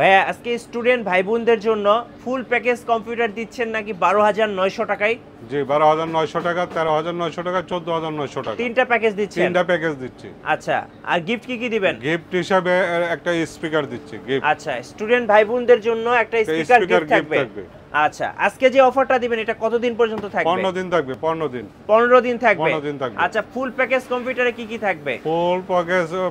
ভাইয়া আজকে স্টুডেন্ট ভাই বোনদের জন্য ফুল প্যাকেজ কম্পিউটার দিচ্ছেন নাকি 12,900 টাকায়? জি 12,900 টাকা, 13,900 টাকা, 14,900 টাকা, তিনটা প্যাকেজ দিচ্ছেন? তিনটা প্যাকেজ দিচ্ছি। আচ্ছা, আর গিফট কি কি দিবেন? গিফট হিসাবে একটা স্পিকার দিচ্ছি গিফট। আচ্ছা, স্টুডেন্ট ভাই বোনদের জন্য একটা স্পিকার গিফট থাকবে। আচ্ছা, আজকে যে অফারটা দিবেন এটা কতদিন পর্যন্ত থাকবে? 15 দিন থাকবে, 15 দিন। 15 দিন থাকবে। 15 দিন থাকবে। আচ্ছা, ফুল প্যাকেজ কম্পিউটারে কি কি থাকবে? ফুল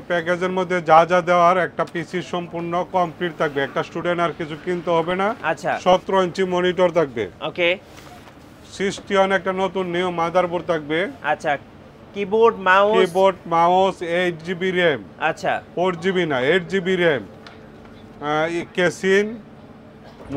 প্যাকেজের মধ্যে যা যা দেওয়ার একটা পিসি সম্পূর্ণ কমপ্লিট থাকবে। একটা স্টুডেন্ট আর কিছু কিনতে হবে না। আচ্ছা, 17 ইঞ্চি মনিটর থাকবে। ওকে। সিস্টিয়ন একটা নতুন নিউ মাদারবোর্ড থাকবে। আচ্ছা, কিবোর্ড মাউস 8 জিবি র‍্যাম। আচ্ছা, 4 জিবি না, 8 জিবি র‍্যাম। কেসিন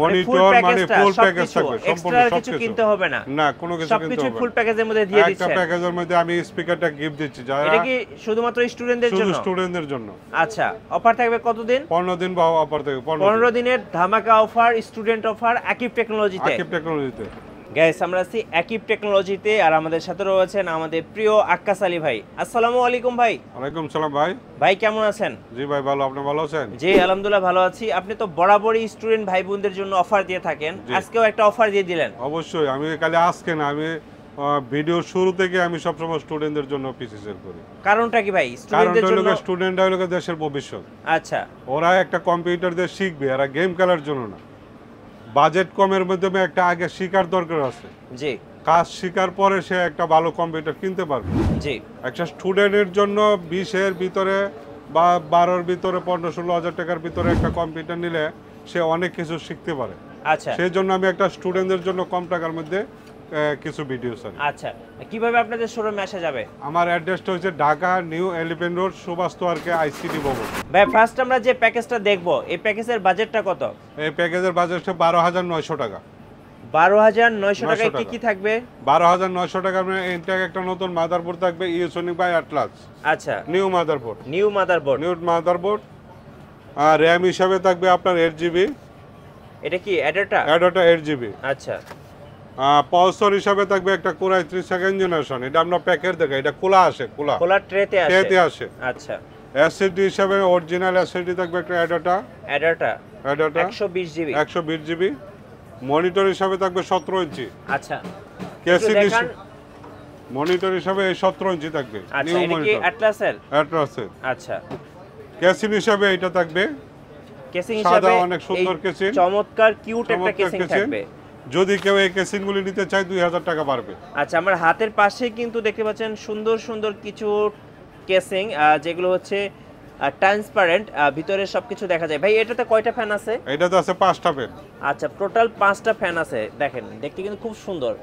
মনিটর মানে ফুল প্যাকেজ থাকবে, সম্পূর্ণ কিছু কিনতে হবে না। না, কোনো কিছু কিনতে হবে না। সবকিছু ফুল প্যাকেজের মধ্যে দিয়ে দিচ্ছেন। একটা প্যাকেজের মধ্যে আমি স্পিকারটা গিফট দিচ্ছি। এটা কি শুধুমাত্র স্টুডেন্টদের জন্য? শুধু স্টুডেন্টদের জন্য। আচ্ছা, অফার থাকবে কতদিন? 15 দিন বা অফার থাকবে। 15 দিনের ধামাকা অফার, স্টুডেন্ট অফার আকিব টেকনোলজিতে। আকিব টেকনোলজিতে গাইস, আমরা আছি আকিব টেকনোলজিতে আর আমাদের সাথে রয়েছেন আমাদের প্রিয় আক্কাস আলী ভাই। আসসালামু আলাইকুম ভাই। ওয়ালাইকুম সালাম ভাই। ভাই কেমন আছেন? জি ভাই ভালো, আপনি ভালো আছেন? জি আলহামদুলিল্লাহ ভালো আছি। আপনি তো বরাবরই স্টুডেন্ট ভাই বোনদের জন্য অফার দিয়ে থাকেন, আজকেও একটা অফার দিয়ে দিলেন। অবশ্যই, আমি খালি আজকে না, আমি ভিডিও শুরু থেকে আমি সবসময় স্টুডেন্টদের জন্য পিসি সেল করি। কারণটা কি ভাই? স্টুডেন্টদের জন্য। স্টুডেন্টরা হলো দেশের ভবিষ্যৎ। আচ্ছা, ওরা একটা কম্পিউটার দিয়ে শিখবে, এরা গেম খেলার জন্য না। বাজেট কমের মাধ্যমে একটা আগে শিকার দরকার আছে। জি। কাজ শিকার পরে সে একটা ভালো কম্পিউটার কিনতে পারবে। জি। একটা স্টুডেন্টের জন্য 20-এর ভিতরে বা 12-এর ভিতরে 15-16 হাজার টাকার ভিতরে একটা কম্পিউটার নিলে সে অনেক কিছু শিখতে পারে। আচ্ছা, সেই জন্য আমি একটা স্টুডেন্টদের জন্য কম টাকার মধ্যে কিছু ভিডিও চাই। আচ্ছা, কিভাবে আপনাদের শোরুমে আসা যাবে? আমার অ্যাড্রেসটা হচ্ছে Dhaka new elephant road, Subhash তোয়ারকে আইসিডি ভবন। ভাই ফার্স্ট আমরা যে প্যাকেজটা দেখব, এই প্যাকেজের বাজেটটা কত? এই প্যাকেজের বাজেটটা 12,900 টাকা। 12,900 টাকায় কি কি থাকবে? 12,900 টাকার মধ্যে ইন্টেক একটা নতুন মাদারবোর্ড থাকবে, ইউসোনিক বাই আটলাস। আচ্ছা, নিউ মাদারবোর্ড। New motherboard. আর র‍্যাম হিসাবে থাকবে আপনার 8 জিবি। এটা কি অ্যাডাটা? 8 জিবি। আচ্ছা। প্রসেসর হিসাবে থাকবে একটা কোরাই 3 সেকেন্ড জেনারেশন। এটা আমরা প্যাকেট দেখে, এটা খোলা আসে, খোলা ট্রেতে আসে। আচ্ছা। এসএসডি হিসাবে অরিজিনাল এসএসডি থাকবে একটা অ্যাডাটা 120 জিবি। 120 জিবি। মনিটর হিসাবে থাকবে 17 ইঞ্চি। আচ্ছা, কেসিন মনিটর হিসাবে 17 ইঞ্চি থাকবে। আচ্ছা, এটা কি অ্যাটলাসের? আচ্ছা। কেসিন হিসাবে এটা থাকবে, কেসিং হিসাবে অনেক সুন্দর কেসিন, চমৎকার কিউট একটা কেসিং থাকবে। যদি কেউ এই কেসিনগুলি নিতে চায় 2000 টাকা পারবে। আচ্ছা, আমার হাতের পাশে কিন্তু দেখতে পাচ্ছেন সুন্দর সুন্দর কিছু কেসিং, যেগুলো হচ্ছে ট্রান্সপারেন্ট, ভিতরে সবকিছু দেখা যায়। ভাই এটাতে কয়টা ফ্যান আছে? এটাতে আছে 5টা ফ্যান। আচ্ছা, টোটাল 5টা ফ্যান আছে, দেখেন দেখতে কিন্তু খুব সুন্দর।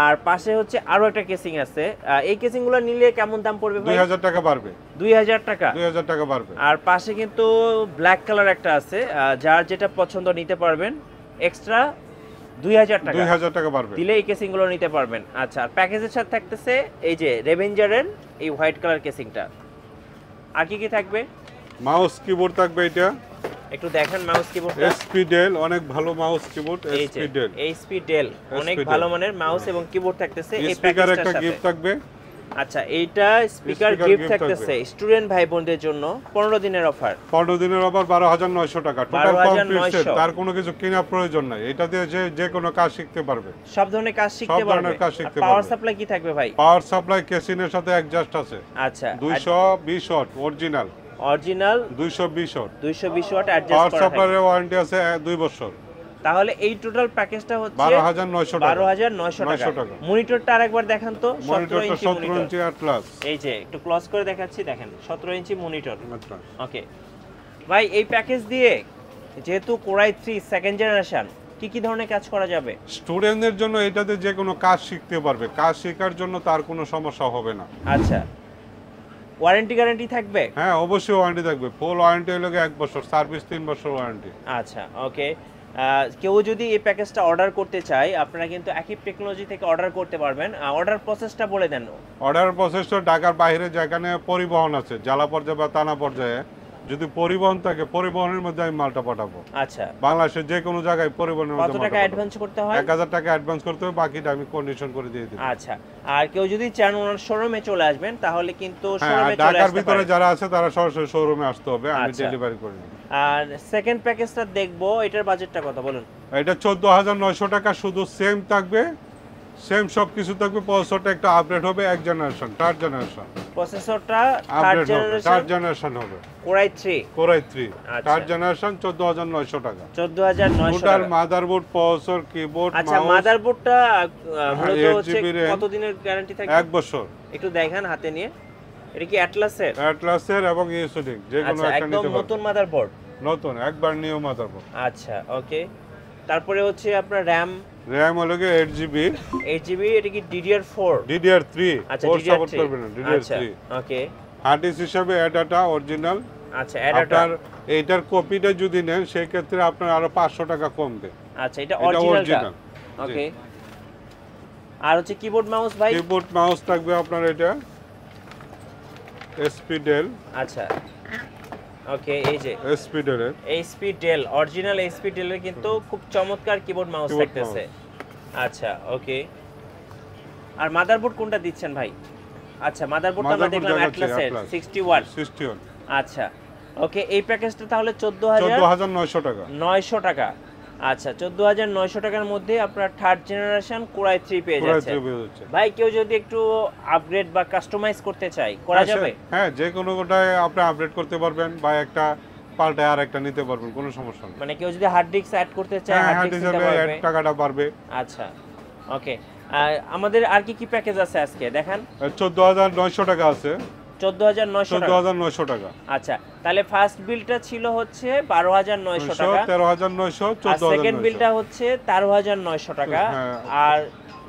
আর পাশে হচ্ছে আরো একটা কেসিং আছে। এই কেসিংগুলো নিলে কেমন দাম পড়বে ভাই? 2000 টাকা পারবে। 2000 টাকা? 2000 টাকা পারবে। আর পাশে কিন্তু ব্ল্যাক কালার একটা আছে, যার যেটা পছন্দ নিতে পারবেন। এক্সট্রা 2000 টাকা। 2000 টাকা পারবে দিলে এই কেসিংগুলো নিতে পারবেন। আচ্ছা, আর প্যাকেজের সাথে থাকতেছে এই যে রেভেঞ্জারের এই হোয়াইট কালার কেসিংটা। আর কি কি থাকবে? মাউস কিবোর্ড থাকবে, এটা একটু দেখেন মাউস কিবোর্ডটা। এসপি ডেল, অনেক ভালো মাউস কিবোর্ড। এসপি ডেল অনেক ভালো মানের মাউস এবং কিবোর্ড থাকতেছে এই স্পিকার প্যাকেজটার একটা সাথে। গিফট থাকবে। আচ্ছা, এইটা স্পিকার গিফট থাকতেছে স্টুডেন্ট ভাই বোনদের জন্য। 15 দিনের অফার। 15 দিনের অফার 12,900 টাকা। টোটাল কমপ্লিট, তার কোনো কিছু কেনা প্রয়োজন নাই। এটা দিয়ে যে কোনো কাজ শিখতে পারবে, সব ধরনের কাজ শিখতে পারবে। পাওয়ার সাপ্লাই কি থাকবে ভাই? পাওয়ার সাপ্লাই কেসিনের সাথে অ্যাডজাস্ট আছে। আচ্ছা, 220 watt original 220 watt. 220 watt adjust power করা সাপ্লাইয়ের ওয়ারেন্টি আছে 2 বছর। তাহলে এই টোটাল প্যাকেজটা হচ্ছে 12,900 টাকা। 12,900 টাকা। মনিটরটা আরেকবার দেখান তো। 17 ইঞ্চি মনিটর। আটলাস। এই যে একটু ক্লোজ করে দেখাচ্ছি, দেখেন 17 ইঞ্চি মনিটর। ওকে ভাই, এই প্যাকেজ দিয়ে যেহেতু কোরাই 3 সেকেন্ড জেনারেশন, কি কি ধরনের কাজ করা যাবে? স্টুডেন্টদের জন্য এটাতে যে কোনো কাজ শিখতে পারবে, কাজ শেখার জন্য তার কোনো সমস্যা হবে না। আচ্ছা, ওয়ারেন্টি গ্যারান্টি থাকবে? হ্যাঁ অবশ্যই ওয়ারেন্টি থাকবে। ফুল ওয়ারেন্টি হলো 1 বছর, সার্ভিস 3 বছর ওয়ারেন্টি। আচ্ছা, ওকে। কেউ যদি এই প্যাকেজটা অর্ডার করতে চায়, আপনারা কিন্তু আকিব টেকনোলজি থেকে অর্ডার করতে পারবেন। অর্ডার প্রসেসটা বলে দেন। অর্ডার প্রসেসটা ঢাকার বাইরে যেখানে পরিবহন আছে, জেলা পর্যায়ে বা থানা পর্যায়ে, যদি পরিবহন থাকে পরিবহনের মধ্যে আমি মালটা পাঠাবো। আচ্ছা, বাংলাদেশের যে কোনো জায়গায় পরিবহনের মধ্যে। কত টাকা অ্যাডভান্স করতে হয়? 1000 টাকা অ্যাডভান্স করতে হবে, বাকিটা আমি কন্ডিশন করে দিয়ে দেব। আচ্ছা, আর কেউ যদি চান ওনার শোরুমে চলে আসবেন, তাহলে কিন্তু শোরুমে চলে আসতে পারেন। ঢাকার ভিতরে যারা আছে তারা সরাসরি শোরুমে আসতে হবে, আমি ডেলিভারি করে দেব। আর সেকেন্ড প্যাকেজটা দেখবো, এটার বাজেটটা কত বলুন? এটা 14,900 টাকা, শুধু সেম থাকবে, সেম সব কিছু থাকবে। প্রসেসরটা একটা আপডেট হবে, এক জেনারেশন, থার্ড জেনারেশন প্রসেসরটা আপডেট হবে, থার্ড জেনারেশন হবে, কোরাই 3 কোরাই 3 আচ্ছা। থার্ড জেনারেশন, 14,900 টাকা। 14,900 টোটাল টাকা। মাদারবোর্ড, প্রসেসর, কিবোর্ড, আচ্ছা, মাউস, মাদারবোর্ডটা মূলত 8 হচ্ছে GB RAM, কত দিনের গ্যারান্টি থাকে? 1 বছর। একটু দেখান হাতে নিয়ে। এটা কি অ্যাটলাসের? অ্যাটলাসের এবং ইউসোনিক যে কোনো আচ্ছা, একটা একদম নিতে নতুন পারবেন। মাদারবোর্ড। নতুন একবার নিউ মাদারবোর্ড। আচ্ছা, ওকে। তারপরে হচ্ছে আপনার RAM RAM হলো কি 8 GB, 8 GB। এটা কি DDR4? DDR3 আচ্ছা, ওর সাপোর্ট DDR3 করবে না, আচ্ছা, DDR3। ওকে। হার্ড ডিস্ক হিসাবে অ্যাডাটা অরিজিনাল। আচ্ছা, অ্যাডাটা। আপনার এইটার কপিটা যদি নেন সেই ক্ষেত্রে আপনার আরো 500 টাকা কমবে। আচ্ছা, এটা এটা অরিজিনালটা। অরিজিনাল। ওকে। আর হচ্ছে কিবোর্ড মাউস ভাই? কিবোর্ড মাউস থাকবে আপনার এটা SP Dell। আচ্ছা, ওকে। এই যে SP Dell এর HP Dell, original HP Dell এর কিন্তু খুব চমৎকার কিবোর্ড মাউস কিবোর্ড থাকতেছে। আচ্ছা, ওকে। আর মাদারবোর্ড কোনটা দিচ্ছেন ভাই? আচ্ছা, মাদারবোর্ডটা আমরা দেখলাম অ্যাটলাসের 60 ওয়াট। 61। আচ্ছা, ওকে। এই প্যাকেজটা তাহলে 14,900 টাকা। 900 টাকা। আচ্ছা, 14,900 টাকার মধ্যে আপনার থার্ড জেনারেশন কোরাই 3 পেয়ে যাচ্ছে। ভাই, কেউ যদি একটু আপগ্রেড বা কাস্টমাইজ করতে চায়, করা যাবে? হ্যাঁ, যে কোনো কোটায় আপনি আপডেট করতে পারবেন বা একটা পাল্টায় আর একটা নিতে পারবেন, কোনো সমস্যা নেই। মানে কেউ যদি হার্ড ডিস্ক অ্যাড করতে চায়, হ্যাঁ, হার্ড ডিস্ক নিতে পারবে, টাকাটা বাড়বে। আচ্ছা, ওকে। আর আমাদের আর কি কি প্যাকেজ আছে আজকে দেখান। 14,900 টাকা আছে। 14,900 টাকা। 14,900 টাকা। আচ্ছা, তাহলে ফার্স্ট বিলটা ছিল হচ্ছে 12,900 টাকা, 13,900, আর সেকেন্ড বিলটা হচ্ছে 13,900 টাকা, হ্যাঁ। আর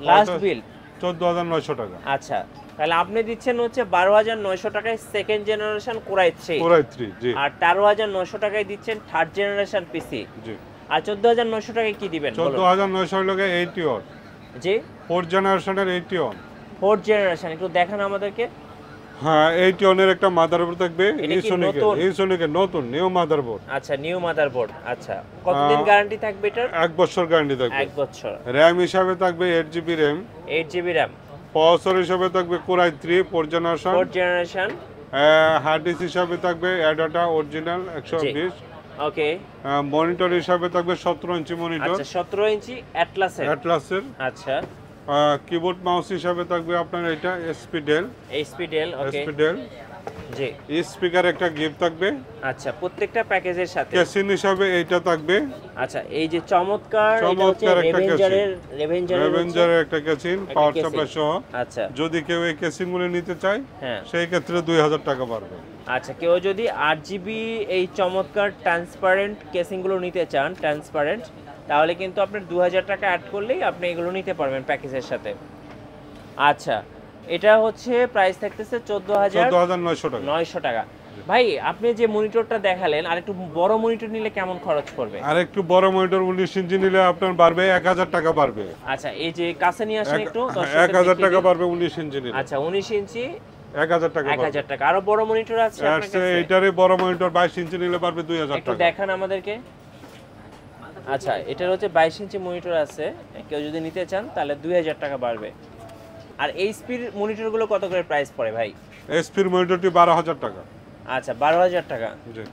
লাস্ট বিল 14,900 টাকা। আচ্ছা, তাহলে আপনি দিচ্ছেন হচ্ছে 12,900 টাকায় সেকেন্ড জেনারেশন কোরাই 3, কোরাই 3 জি। আর 13,900 টাকায় দিচ্ছেন থার্ড জেনারেশন পিসি জি। আর 14,900 টাকায় কি দিবেন বলুন? 14,900 লগে 80 ওয়াট, জি, 4 জেনারেশনের 80 ওয়াট। ফোর্থ জেনারেশন একটু দেখান আমাদেরকে। হ্যাঁ, 80 ওয়াটের একটা মাদারবোর্ড থাকবে, এটা কি নতুন? ইউসোনিকের নতুন নিউ মাদারবোর্ড। আচ্ছা, নিউ মাদারবোর্ড। আচ্ছা, কতদিন গ্যারান্টি থাকবে এটার? 1 বছর গ্যারান্টি থাকবে। 1 বছর। RAM হিসাবে থাকবে 8 GB RAM, 8 GB RAM, processor হিসাবে থাকবে core i 3 4 generation, 4th generation. Hard disk হিসাবে থাকবে অ্যাডাটা অরিজিনাল 120। ওকে। মনিটর হিসাবে থাকবে 17 ইঞ্চি মনিটর, আচ্ছা, 17 ইঞ্চি অ্যাটলাসের। আচ্ছা, কিবোর্ড মাউস হিসাবে থাকবে আপনার এটা SP Dell। HP Dell, ওকে। SP Dell। জি। স্পিকার একটা গিফট থাকবে। আচ্ছা, প্রত্যেকটা প্যাকেজের সাথে কেসিন হিসাবে এইটা থাকবে। আচ্ছা, এই যে চমৎকার, এটা হচ্ছে একটা রেভেঞ্জারের একটা কেসিন পাওয়ার সাপ্লাই সহ। আচ্ছা, যদি কেউ এই কেসিংগুলো নিতে চায় হ্যাঁ, সেই ক্ষেত্রে 2,000 টাকা পারবে। আচ্ছা, কেউ যদি 8GB এই চমৎকার ট্রান্সপারেন্ট কেসিংগুলো নিতে চান, ট্রান্সপারেন্ট, তাহলে কিন্তু আপনার 2,000 টাকা অ্যাড করলেই আপনি এগুলো নিতে পারবেন প্যাকেজের সাথে। আচ্ছা, এটা হচ্ছে প্রাইস থাকতেছে 14,900 টাকা। ভাই, আপনি যে মনিটরটা দেখালেন, আর একটু বড় মনিটর নিলে কেমন খরচ পড়বে? আর একটু বড় মনিটর 19 ইঞ্চি নিলে আপনার বাড়বে 1,000 টাকা বাড়বে। আচ্ছা, এই যে কাছে নিয়ে আসেন একটু, 1,000 টাকা বাড়বে 19 ইঞ্চি নিলে। আচ্ছা, 19 ইঞ্চি 1,000 টাকা বাড়বে। 1,000 টাকা। আরো বড় মনিটর আছে আপনার কাছে? এইটারে বড় মনিটর 22 ইঞ্চি নিলে পারবে 2,000 একটু টাকা। দেখান আমাদেরকে। আচ্ছা, এটার হচ্ছে 22 ইঞ্চি মনিটর আছে, কেউ যদি নিতে চান তাহলে 2,000 টাকা বাড়বে। আর এইচপির মনিটরগুলো কত করে প্রাইস পড়ে ভাই? এসপির মনিটরটি 12,000 টাকা। আচ্ছা, 12,000 টাকা। জি।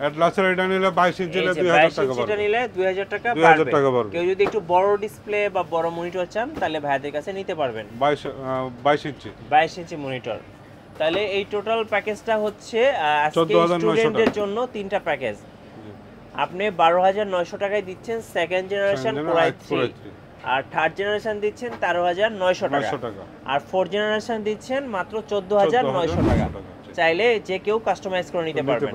অ্যাটলাসের এটা নিলে 22 ইঞ্চি নিলে 2,000 টাকা এটা বাড়বে। নিলে 2,000 টাকা 2,000 টাকা বাড়বে। কেউ যদি একটু বড় ডিসপ্লে বা বড় মনিটর চান তাহলে ভাইদের কাছে নিতে পারবেন। 22 ইঞ্চি 22 ইঞ্চি মনিটর। তাহলে এই টোটাল প্যাকেজটা হচ্ছে আজকে 14,900 স্টুডেন্টদের জন্য 3টা প্যাকেজ। আপনি 12,900 টাকায় দিচ্ছেন সেকেন্ড জেনারেশন কোরাই 3, আর থার্ড জেনারেশন দিচ্ছেন 13,900 টাকা, আর ফোর্থ জেনারেশন দিচ্ছেন মাত্র 14,900 টাকা। চাইলে যে কেউ কাস্টমাইজ করে নিতে পারবেন।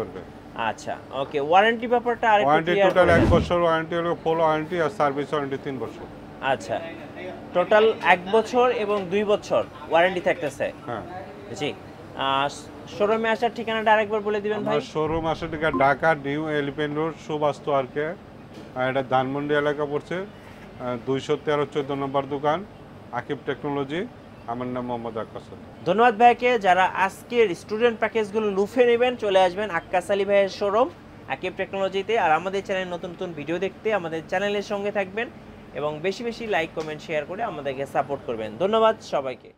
আচ্ছা, ওকে। ওয়ারেন্টি ব্যাপারটা আরেকটু ওয়ারেন্টি ক্লিয়ার টোটাল করে 1 বছর ওয়ারেন্টি হলো, ফুল ওয়ারেন্টি, আর সার্ভিস ওয়ারেন্টি 3 বছর। আচ্ছা, টোটাল 1 বছর এবং 2 বছর ওয়ারেন্টি থাকতেছে। হ্যাঁ, জি। শোরুমে আসার ঠিকানাটা আরেকবার বলে দিবেন ভাই। আমার শোরুম আসে Dhaka new elephant road Subastu arcade, আর এটা ধানমন্ডি এলাকা পড়ছে। 213-14 নম্বর দোকান, আকিব টেকনোলজি। আমার নাম মোহাম্মদ আক্কাস আলী। ধন্যবাদ ভাইকে। যারা আজকের স্টুডেন্ট প্যাকেজগুলো লুফে নেবেন, চলে আসবেন আক্কাস আলী ভাইয়ের শোরুম আকিব টেকনোলজিতে। আর আমাদের চ্যানেলে নতুন নতুন ভিডিও দেখতে আমাদের চ্যানেলের সঙ্গে থাকবেন এবং বেশি বেশি লাইক, কমেন্ট, শেয়ার করে আমাদেরকে সাপোর্ট করবেন। ধন্যবাদ সবাইকে।